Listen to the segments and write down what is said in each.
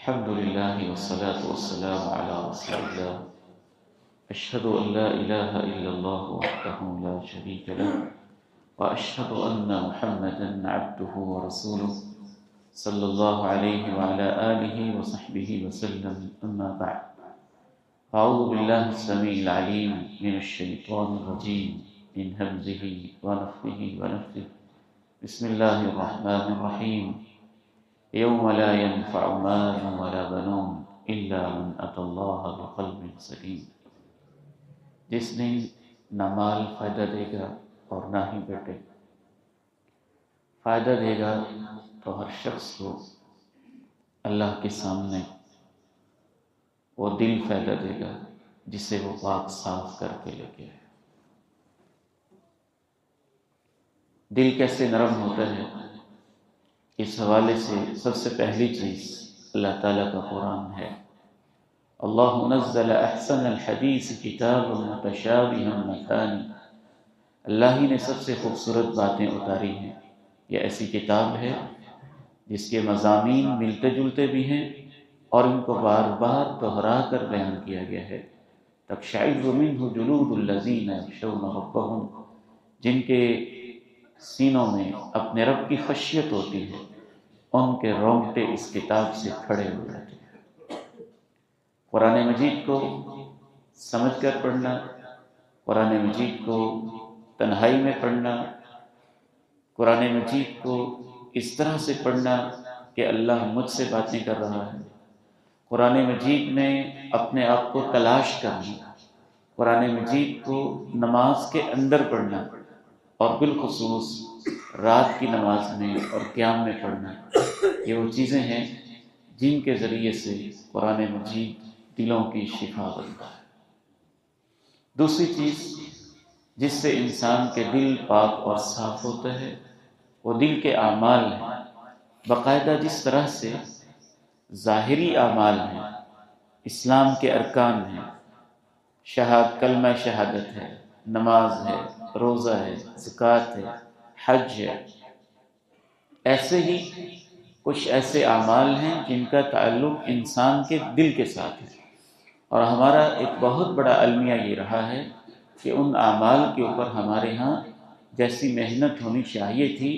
الحمد لله والصلاة والسلام على رسول الله أشهد أن لا إله إلا الله وحده لا شريك له وأشهد أن محمدا عبده ورسوله صلى الله عليه وعلى آله وصحبه وسلم أما بعد أعوذ بالله السميع العليم من الشيطان الرجيم من همزه ونفخه ونفثه بسم الله الرحمن الرحيم يوم لا ينفع مال ولا بنون إلا من أتى الله بقلب سليم. جس دن نہ مال فائدہ دے گا اور نہ ہی بیٹے. فائدہ دے گا تو ہر شخص کو اللہ کے سامنے وہ دل فائدہ دے گا جسے وہ پاک صاف کر کے لے کے آئے. دل کیسے نرم ہوتا ہے، اس حوالے سے سب سے پہلی چیز اللہ تعالیٰ کا قرآن ہے. اللہ نزل احسن الحدیث کتاب متشابہ مثانی. اللہ ہی نے سب سے خوبصورت باتیں اتاری ہیں. یہ ایسی کتاب ہے جس کے مضامین ملتے جلتے بھی ہیں اور ان کو بار بار دہرا کر بیان کیا گیا ہے. تقشعر منہ جلود الذین یخشون ربہم، جن کے سینوں میں اپنے رب کی خشیت ہوتی ہے، ان کے رونگٹے اس کتاب سے کھڑے ہو جاتے ہیں. قرآن مجید کو سمجھ کر پڑھنا، قرآن مجید کو تنہائی میں پڑھنا، قرآن مجید کو اس طرح سے پڑھنا کہ اللہ مجھ سے باتیں کر رہا ہے. قرآن مجید میں اپنے آپ کو تلاش کرنا، قرآن مجید کو نماز کے اندر پڑھنا اور بالخصوص رات کی نماز میں اور قیام میں پڑھنا، یہ وہ چیزیں ہیں جن کے ذریعے سے قرآن مجید دلوں کی شفا بنتا ہے. دوسری چیز جس سے انسان کے دل پاک اور صاف ہوتا ہے وہ دل کے اعمال ہیں. باقاعدہ جس طرح سے ظاہری اعمال ہیں، اسلام کے ارکان ہیں، کلمہ شہادت ہے، نماز ہے، روزہ ہے، زکوٰۃ ہے، حج ہے، ایسے ہی کچھ ایسے اعمال ہیں جن کا تعلق انسان کے دل کے ساتھ ہے. اور ہمارا ایک بہت بڑا المیہ یہ رہا ہے کہ ان اعمال کے اوپر ہمارے ہاں جیسی محنت ہونی چاہیے تھی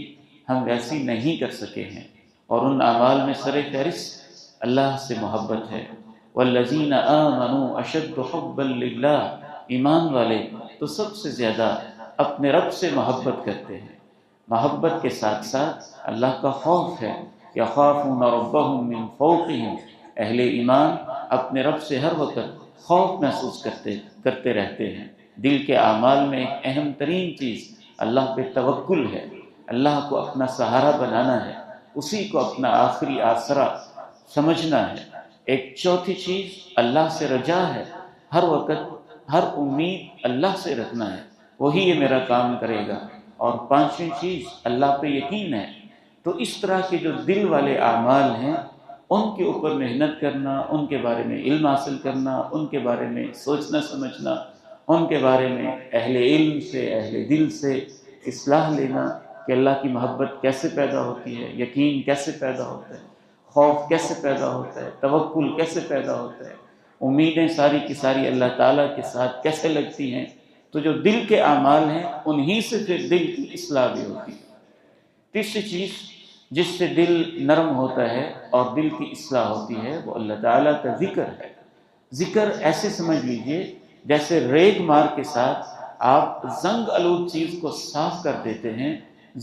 ہم ویسی نہیں کر سکے ہیں. اور ان اعمال میں سر فہرست اللہ سے محبت ہے. والذین آمنوا اشد حبا للہ، ایمان والے تو سب سے زیادہ اپنے رب سے محبت کرتے ہیں. محبت کے ساتھ ساتھ اللہ کا خوف ہے. یخافون ربهم من فوقهم، اہل ایمان اپنے رب سے ہر وقت خوف محسوس کرتے رہتے ہیں. دل کے اعمال میں ایک اہم ترین چیز اللہ پہ توکل ہے. اللہ کو اپنا سہارا بنانا ہے، اسی کو اپنا آخری آسرا سمجھنا ہے. ایک چوتھی چیز اللہ سے رجا ہے. ہر وقت ہر امید اللہ سے رکھنا ہے، وہی یہ میرا کام کرے گا. اور پانچویں چیز اللہ پہ یقین ہے. تو اس طرح کے جو دل والے اعمال ہیں ان کے اوپر محنت کرنا، ان کے بارے میں علم حاصل کرنا، ان کے بارے میں سوچنا سمجھنا، ان کے بارے میں اہل علم سے، اہل دل سے اصلاح لینا کہ اللہ کی محبت کیسے پیدا ہوتی ہے، یقین کیسے پیدا ہوتا ہے، خوف کیسے پیدا ہوتا ہے، توکل کیسے پیدا ہوتا ہے، امیدیں ساری کی ساری اللہ تعالیٰ کے ساتھ کیسے لگتی ہیں. تو جو دل کے اعمال ہیں انہی سے پھر دل کی اصلاح بھی ہوتی ہے. تیسری چیز جس سے دل نرم ہوتا ہے اور دل کی اصلاح ہوتی ہے وہ اللہ تعالیٰ کا ذکر ہے. ذکر ایسے سمجھ لیجئے جیسے ریگ مار کے ساتھ آپ زنگ آلود چیز کو صاف کر دیتے ہیں.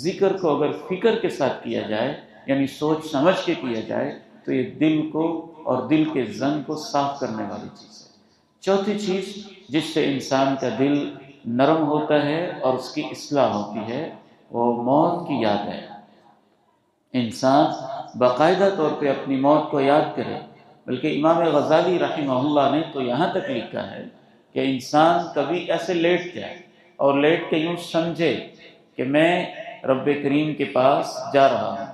ذکر کو اگر فکر کے ساتھ کیا جائے، یعنی سوچ سمجھ کے کیا جائے، تو یہ دل کو اور دل کے زنگ کو صاف کرنے والی چیز ہے. چوتھی چیز جس سے انسان کا دل نرم ہوتا ہے اور اس کی اصلاح ہوتی ہے وہ موت کی یاد ہے. انسان باقاعدہ طور پہ اپنی موت کو یاد کرے. بلکہ امام غزالی رحمہ اللہ نے تو یہاں تک لکھا ہے کہ انسان کبھی ایسے لیٹ جائے اور لیٹ کے یوں سمجھے کہ میں رب کریم کے پاس جا رہا ہوں،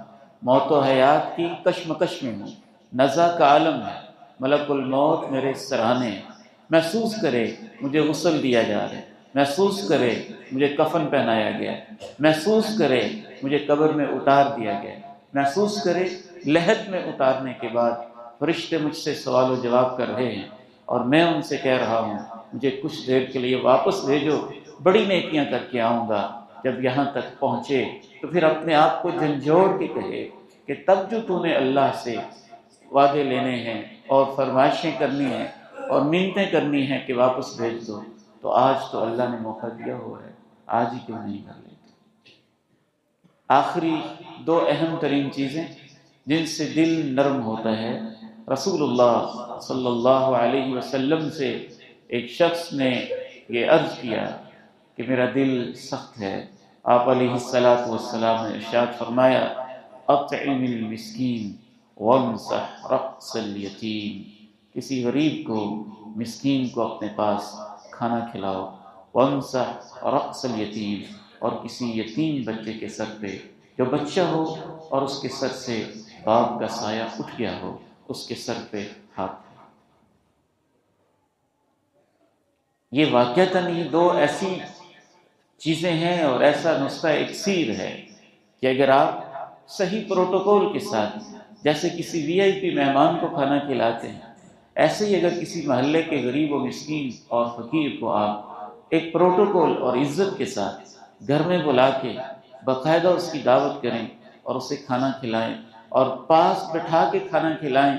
موت و حیات کی کشمکش میں ہوں، نزع کا عالم ہے، ملک الموت میرے سرانے ہیں. محسوس کرے مجھے غسل دیا جا رہا ہے، محسوس کرے مجھے کفن پہنایا گیا، محسوس کرے مجھے قبر میں اتار دیا گیا، محسوس کرے لحد میں اتارنے کے بعد فرشتے مجھ سے سوال و جواب کر رہے ہیں اور میں ان سے کہہ رہا ہوں مجھے کچھ دیر کے لیے واپس بھیجو، بڑی نیکیاں کر کے آؤں گا۔ جب یہاں تک پہنچے تو پھر اپنے آپ کو جھنجھوڑ کے کہے کہ تب جو تو نے اللہ سے وعدے لینے ہیں اور فرمائشیں کرنی ہیں اور منتیں کرنی ہیں کہ واپس بھیج دو، تو آج تو اللہ نے موقع دیا ہوا ہے، آج ہی کیوں نہیں کر لیتے؟ آخری دو اہم ترین چیزیں جن سے دل نرم ہوتا ہے، رسول اللہ صلی اللہ علیہ وسلم سے ایک شخص نے یہ عرض کیا کہ میرا دل سخت ہے۔ آپ علیہ السلام نے ارشاد فرمایا اطعم المسکین وامسح رأس الیتیم، کسی غریب کو، مسکین کو اپنے پاس کھانا کھلاؤ، وامسح رأس الیتیم، اور کسی یتیم بچے کے سر پہ، جو بچہ ہو اور اس کے سر سے باپ کا سایہ اٹھ گیا ہو، اس کے سر پہ ہاتھ۔ یہ واقعتاً یہ دو ایسی چیزیں ہیں اور ایسا نسخہ اکسیر ہے کہ اگر آپ صحیح پروٹوکول کے ساتھ، جیسے کسی وی آئی پی مہمان کو کھانا کھلاتے ہیں، ایسے ہی اگر کسی محلے کے غریب و مسکین اور فقیر کو آپ ایک پروٹوکول اور عزت کے ساتھ گھر میں بلا کے باقاعدہ اس کی دعوت کریں اور اسے کھانا کھلائیں اور پاس بٹھا کے کھانا کھلائیں،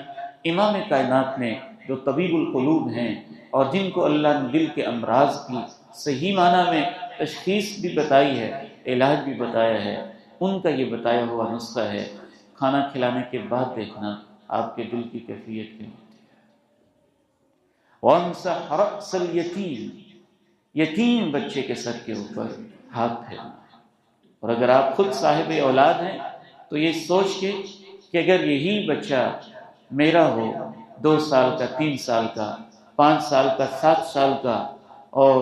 امام کائنات نے جو طبیب القلوب ہیں اور جن کو اللہ نے دل کے امراض کی صحیح معنی میں تشخیص بھی بتائی ہے، علاج بھی بتایا ہے، ان کا یہ بتایا ہوا نسخہ ہے۔ کھانا کھلانے کے بعد دیکھنا آپ کے دل کی کیفیت کیا ہوتی ہے۔ وَامْسَحْ رَأْسَ الْيَتِيمِ، یتیم بچے کے سر کے اوپر ہاتھ پھیرنا۔ اور اگر آپ خود صاحب اولاد ہیں تو یہ سوچ کے کہ اگر یہی بچہ میرا ہو، 2 سال کا، 3 سال کا، 5 سال کا، 7 سال کا، اور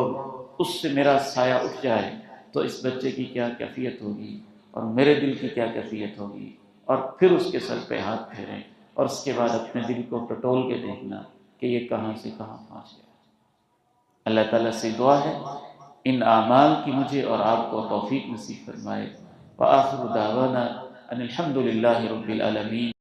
اس سے میرا سایہ اٹھ جائے تو اس بچے کی کیا کیفیت ہوگی اور میرے دل کی کیا کیفیت ہوگی، اور پھر اس کے سر پہ ہاتھ پھیریں اور اس کے بعد اپنے دل کو ٹٹول کے دیکھنا کہ یہ کہاں سے کہاں پہنچ گیا۔ اللہ تعالیٰ سے دعا ہے ان اعمال کی مجھے اور آپ کو توفیق نصیب فرمائے۔ وآخر دعوانا ان الحمد للہ رب العالمین۔